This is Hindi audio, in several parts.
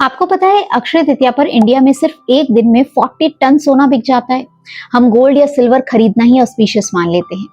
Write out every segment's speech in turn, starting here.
आपको पता है अक्षय तृतीया पर इंडिया में सिर्फ एक दिन में 40 टन सोना बिक जाता है। हम गोल्ड या सिल्वर खरीदना ही ऑस्पिशियस मान लेते हैं।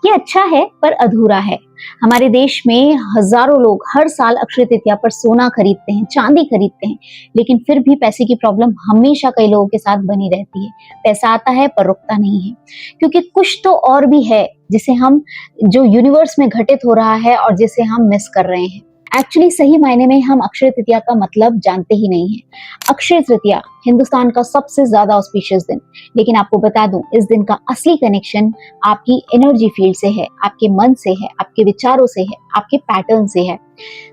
ये अच्छा है पर अधूरा है। हमारे देश में हजारों लोग हर साल अक्षय तृतीया पर सोना खरीदते हैं, चांदी खरीदते हैं, लेकिन फिर भी पैसे की प्रॉब्लम हमेशा कई लोगों के साथ बनी रहती है। पैसा आता है पर रुकता नहीं है, क्योंकि कुछ तो और भी है जिसे हम जो यूनिवर्स में घटित हो रहा है और जिसे हम मिस कर रहे हैं। एक्चुअली सही मायने में हम अक्षय तृतीया का मतलब जानते ही नहीं है। अक्षय तृतीया हिंदुस्तान का सबसे ज्यादा ऑस्पिशियस दिन, लेकिन आपको बता दूं इस दिन का असली कनेक्शन आपकी एनर्जी फील्ड से है, आपके मन से है, आपके विचारों से है, आपके पैटर्न से है।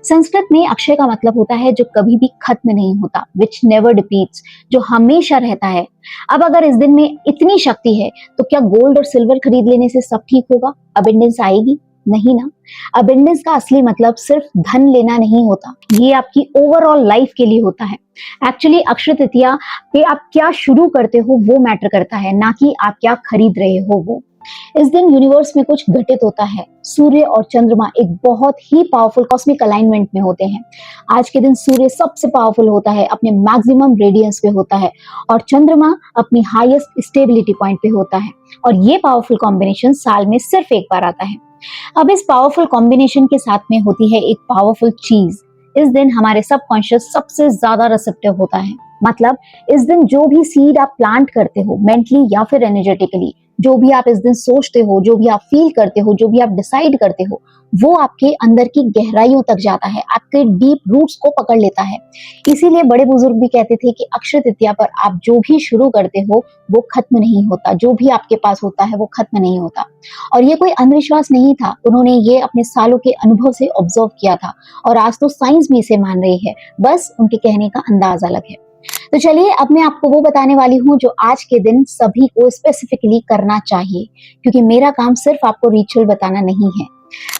संस्कृत में अक्षय का मतलब होता है जो कभी भी खत्म नहीं होता, विच नेवर डिप्लीट्स, जो हमेशा रहता है। अब अगर इस दिन में इतनी शक्ति है तो क्या गोल्ड और सिल्वर खरीद लेने से सब ठीक होगा? अबंडेंस आएगी? नहीं ना। अबंडेंस का असली मतलब सिर्फ धन लेना नहीं होता, ये आपकी ओवरऑल लाइफ के लिए होता है। एक्चुअली अक्षय तृतीया पे आप क्या शुरू करते हो वो मैटर करता है, ना कि आप क्या खरीद रहे हो वो। इस दिन यूनिवर्स में कुछ घटित होता है। सूर्य और चंद्रमा एक बहुत ही पावरफुल कॉस्मिक अलाइनमेंट में होते हैं। आज के दिन सूर्य सबसे पावरफुल होता है, अपने मैक्सिमम रेडियंस पे होता है, और चंद्रमा अपनी हाईएस्ट स्टेबिलिटी पॉइंट पे होता है। और ये पावरफुल कॉम्बिनेशन साल में सिर्फ एक बार आता है। अब इस पावरफुल कॉम्बिनेशन के साथ में होती है एक पावरफुल चीज। इस दिन हमारे सबकॉन्शियस सबसे ज्यादा रिसेप्टिव होता है। मतलब इस दिन जो भी सीड आप प्लांट करते हो, मेंटली या फिर एनर्जेटिकली, जो भी आप इस दिन सोचते हो, जो भी आप फील करते हो, जो भी आप डिसाइड करते हो, वो आपके अंदर की गहराइयों तक जाता है, आपके डीप रूट्स को पकड़ लेता है। इसीलिए बड़े बुजुर्ग भी कहते थे कि अक्षय तृतीया पर आप जो भी शुरू करते हो वो खत्म नहीं होता, जो भी आपके पास होता है वो खत्म नहीं होता। और ये कोई अंधविश्वास नहीं था, उन्होंने ये अपने सालों के अनुभव से ऑब्जर्व किया था, और आज तो साइंस भी इसे मान रही है, बस उनके कहने का अंदाज अलग है। तो चलिए अब मैं आपको वो बताने वाली हूँ जो आज के दिन सभी को स्पेसिफिकली करना चाहिए, क्योंकि मेरा काम सिर्फ आपको रिचुअल बताना नहीं है।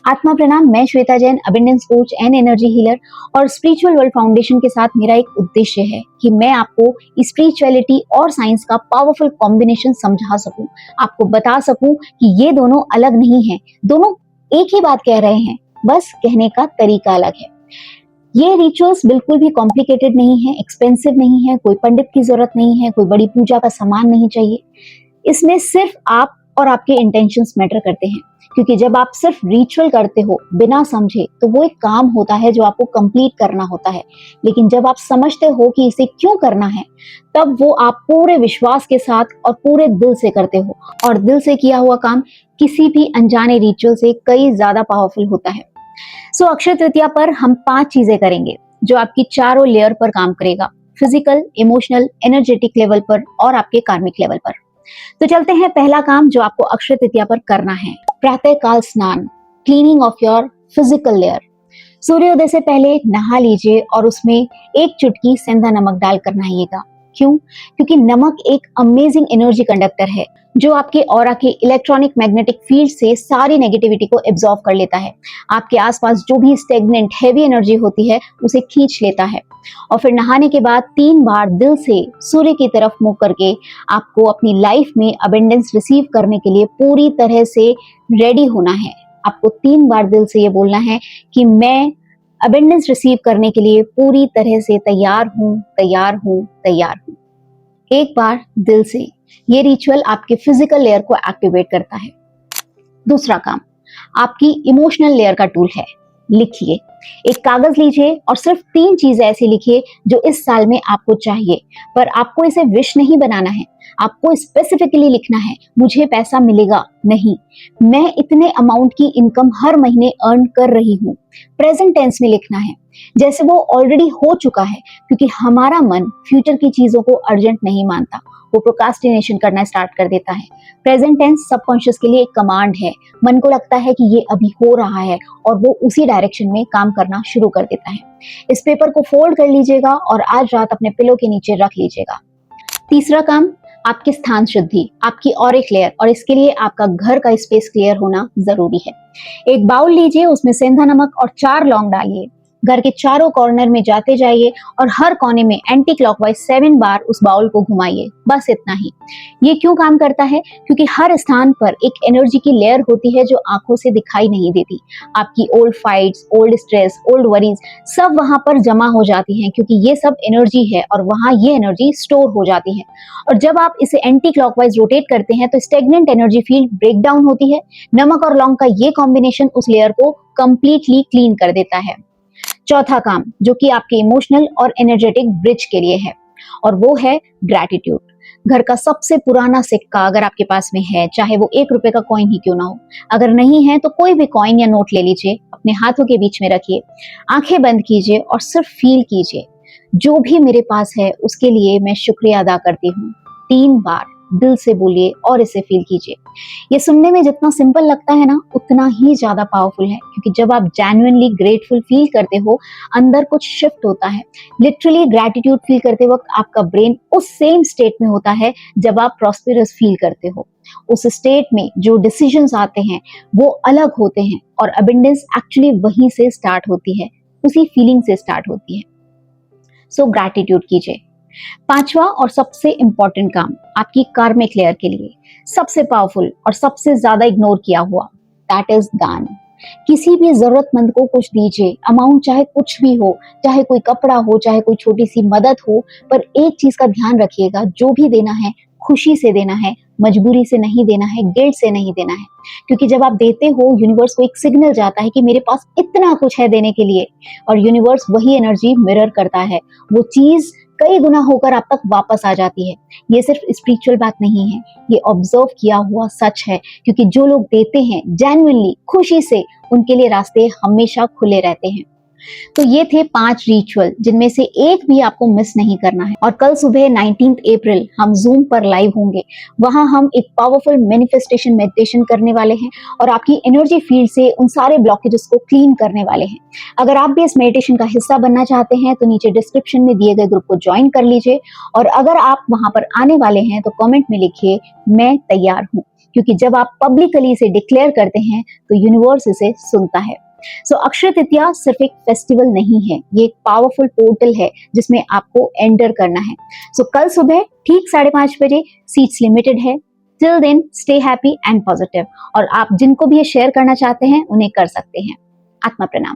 आत्मा प्रणाम, मैं Shweta Jain, abundance coach and energy healer, और स्पिरिचुअल वर्ल्ड फाउंडेशन के साथ मेरा एक उद्देश्य है कि मैं आपको स्पिरिचुअलिटी और साइंस का पावरफुल कॉम्बिनेशन समझा सकूं, आपको बता सकूं कि ये दोनों अलग नहीं है, दोनों एक ही बात कह रहे हैं, बस कहने का तरीका अलग है। ये रिचुअल्स बिल्कुल भी कॉम्प्लिकेटेड नहीं है, एक्सपेंसिव नहीं है, कोई पंडित की जरूरत नहीं है, कोई बड़ी पूजा का सामान नहीं चाहिए। इसमें सिर्फ आप और आपके इंटेंशंस मैटर करते हैं, क्योंकि जब आप सिर्फ रिचुअल करते हो बिना समझे तो वो एक काम होता है जो आपको कंप्लीट करना होता है। लेकिन जब आप समझते हो कि इसे क्यों करना है, तब वो आप पूरे विश्वास के साथ और पूरे दिल से करते हो, और दिल से किया हुआ काम किसी भी अनजाने रिचुअल से कई ज्यादा पावरफुल होता है। सो अक्षय तृतीया पर हम 5 चीजें करेंगे जो आपकी चारों लेयर पर काम करेगा, फिजिकल, इमोशनल, एनर्जेटिक लेवल पर और आपके कार्मिक लेवल पर। तो चलते हैं, पहला काम जो आपको अक्षय तृतीया पर करना है, प्रातःकाल स्नान, cleaning of your physical layer. सूर्योदय से पहले नहा लीजिए और उसमें एक चुटकी सेंधा नमक डालकर नहाइएगा। क्यों? क्योंकि नमक एक अमेजिंग एनर्जी कंडक्टर है जो आपके ऑरा के इलेक्ट्रॉनिक मैग्नेटिक फील्ड से सारी नेगेटिविटी को एब्जॉर्ब कर लेता है। आपके आसपास जो भी स्टेगनेंट हैवी एनर्जी होती है उसे खींच लेता है। और फिर नहाने के बाद 3 बार दिल से सूर्य की तरफ मुंह करके आपको अपनी लाइफ में अबंडेंस रिसीव करने के लिए पूरी तरह से रेडी होना है। आपको 3 बार दिल से ये बोलना है कि मैं अबंडेंस रिसीव करने के लिए पूरी तरह से तैयार हूं, तैयार हूं, तैयार हूं। एक बार दिल से। ये रिचुअल आपके फिजिकल लेयर को एक्टिवेट करता है। दूसरा काम आपकी इमोशनल लेयर का टूल है। लिखिए, एक कागज लीजिए और सिर्फ 3 चीजें ऐसी लिखिए जो इस साल में आपको चाहिए, पर आपको इसे विश नहीं बनाना है, आपको स्पेसिफिकली लिखना है। मुझे पैसा मिलेगा नहीं, मैं इतने अमाउंट की इनकम हर महीने अर्न कर रही हूँ। प्रेजेंट टेंस में लिखना है, जैसे वो ऑलरेडी हो चुका है, क्योंकि हमारा मन फ्यूचर की चीजों को अर्जेंट नहीं मानता, वो प्रोक्रास्टिनेशन करना स्टार्ट कर देता है। प्रेजेंट टेंस सबकॉन्शियस के लिए एक कमांड है। मन को लगता है कि ये अभी हो रहा है और वो उसी डायरेक्शन में काम करना शुरू कर देता है। इस पेपर को फोल्ड कर लीजिएगा और आज रात अपने पिलो के नीचे रख लीजिएगा। तीसरा काम आपकी स्थान शुद्धि, आपकी ऑरिक लेयर, और इसके लिए आपका घर का स्पेस क्लियर होना जरूरी है। एक बाउल लीजिए, उसमें सेंधा नमक और 4 लौंग डालिए। घर के चारों कॉर्नर में जाते जाइए और हर कोने में एंटी क्लॉकवाइज 7 बार उस बाउल को घुमाइए, बस इतना ही। ये क्यों काम करता है? क्योंकि हर स्थान पर एक एनर्जी की लेयर होती है जो आंखों से दिखाई नहीं देती। आपकी old fights, old stress, old worries सब वहां पर जमा हो जाती हैं, क्योंकि ये सब एनर्जी है और वहां ये एनर्जी स्टोर हो जाती है। और जब आप इसे एंटी क्लॉकवाइज रोटेट करते हैं तो stagnant energy field break down होती है। नमक और लौंग का ये कॉम्बिनेशन उस लेयर को कंप्लीटली क्लीन कर देता है। चौथा काम जो कि आपके इमोशनल और एनर्जेटिक ब्रिज के लिए है, और वो है ग्रैटिट्यूड। घर का सबसे पुराना सिक्का अगर आपके पास में है, चाहे वो 1 रुपए का कॉइन ही क्यों ना हो, अगर नहीं है तो कोई भी कॉइन या नोट ले लीजिए, अपने हाथों के बीच में रखिए, आंखें बंद कीजिए और सिर्फ फील कीजिए, जो भी मेरे पास है उसके लिए मैं शुक्रिया अदा करती हूँ। 3 बार दिल से बोलिए और इसे फील कीजिए। ये सुनने में जितना सिंपल लगता है ना, उतना ही ज्यादा पावरफुल है, क्योंकि जब आप जेन्युइनली ग्रेटफुल फील करते हो, अंदर कुछ शिफ्ट होता है। लिटरली ग्रैटिट्यूड फील करते वक्त आपका ब्रेन उस सेम स्टेट में होता है जब आप प्रॉस्पेरस फील करते हो। उस स्टेट में जो डिसीजंस आते हैं वो अलग होते हैं, और अबंडेंस एक्चुअली वहीं से स्टार्ट होती है, उसी फीलिंग से स्टार्ट होती है। सो ग्रैटिट्यूड कीजिए। 5वां और सबसे इंपॉर्टेंट काम आपकी कार्मिक लेयर के लिए सबसे पावरफुल और सबसे ज्यादा इग्नोर किया हुआ, दैट इज दान। किसी भी जरूरतमंद को कुछ दीजिए, अमाउंट चाहे कुछ भी हो, चाहे कोई कपड़ा हो, चाहे कोई छोटी सी मदद हो, पर एक चीज का ध्यान रखिएगा, जो भी देना है खुशी से देना है, मजबूरी से नहीं देना है, गिल्ट से नहीं देना है। क्योंकि जब आप देते हो, यूनिवर्स को एक सिग्नल जाता है कि मेरे पास इतना कुछ है देने के लिए, और यूनिवर्स वही एनर्जी मिरर करता है, वो चीज कई गुना होकर आप तक वापस आ जाती है। ये सिर्फ स्पिरिचुअल बात नहीं है, ये ऑब्जर्व किया हुआ सच है, क्योंकि जो लोग देते हैं जेन्युइनली खुशी से, उनके लिए रास्ते हमेशा खुले रहते हैं। तो ये थे 5 रिचुअल, जिनमें से एक भी आपको मिस नहीं करना है। और कल सुबह 19 अप्रैल हम जूम पर लाइव होंगे, वहां हम एक पावरफुल मैनिफेस्टेशन मेडिटेशन करने वाले हैं और आपकी एनर्जी फील्ड से उन सारे ब्लॉकेजेस को क्लीन करने वाले हैं। अगर आप भी इस मेडिटेशन का हिस्सा बनना चाहते हैं तो नीचे डिस्क्रिप्शन में दिए गए ग्रुप को ज्वाइन कर लीजिए, और अगर आप वहां पर आने वाले हैं तो कमेंट में लिखिए मैं तैयार हूं, क्योंकि जब आप पब्लिकली इसे डिक्लेयर करते हैं तो यूनिवर्स इसे सुनता है। सो अक्षय तृतीया सिर्फ एक फेस्टिवल नहीं है, ये एक पावरफुल पोर्टल है जिसमें आपको एंटर करना है। सो कल सुबह ठीक 5:30 बजे, सीट्स लिमिटेड है। Till then stay happy and positive, और आप जिनको भी ये शेयर करना चाहते हैं उन्हें कर सकते हैं। आत्मा प्रणाम।